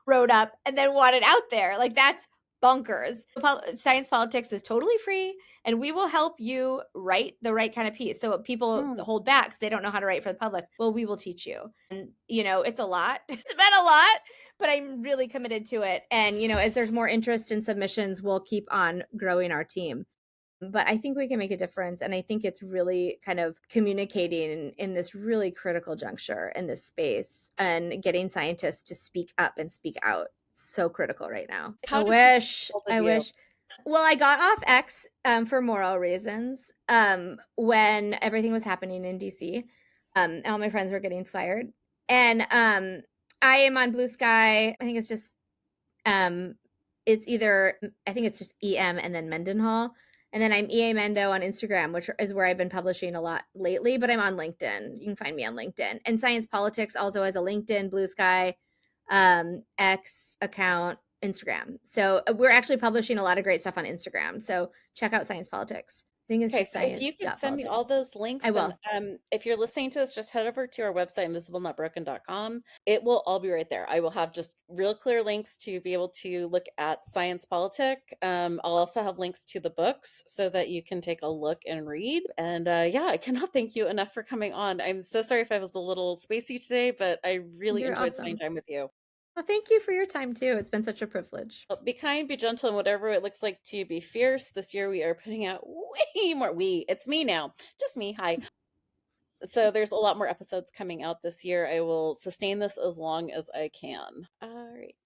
wrote up, and then wanted out there. Like that's bonkers. Science Politics is totally free, and we will help you write the right kind of piece. So people Mm. hold back because they don't know how to write for the public. Well, we will teach you. And, it's a lot. It's been a lot, but I'm really committed to it. And, as there's more interest in submissions, we'll keep on growing our team. But I think we can make a difference. And I think it's really kind of communicating in this really critical juncture in this space and getting scientists to speak up and speak out. So critical right now. I How do people wish, get hold of I you? wish. Well, I got off X for moral reasons when everything was happening in DC. All my friends were getting fired. And I am on Blue Sky. I think it's just um it's either I think it's just EM and then Mendenhall. And then I'm EA Mendo on Instagram, which is where I've been publishing a lot lately, but I'm on LinkedIn. You can find me on LinkedIn. And Science Politics also has a LinkedIn, Blue Sky, X account, Instagram. So we're actually publishing a lot of great stuff on Instagram. So check out Science Politics. I think it's Okay, just so if you could send me all science.politics. those links, I then will. if you're listening to this, just head over to our website, invisiblenotbroken.com. It will all be right there. I will have just real clear links to be able to look at Science Politic. I'll also have links to the books so that you can take a look and read. And yeah, I cannot thank you enough for coming on. I'm so sorry if I was a little spacey today, but I really You're enjoyed spending awesome. time with you. Well, thank you for your time too. It's been such a privilege. Be kind, be gentle, and whatever it looks like to be fierce. This year we are putting out way more. It's me now, just me. Hi. So there's a lot more episodes coming out this year. I will sustain this as long as I can. All right.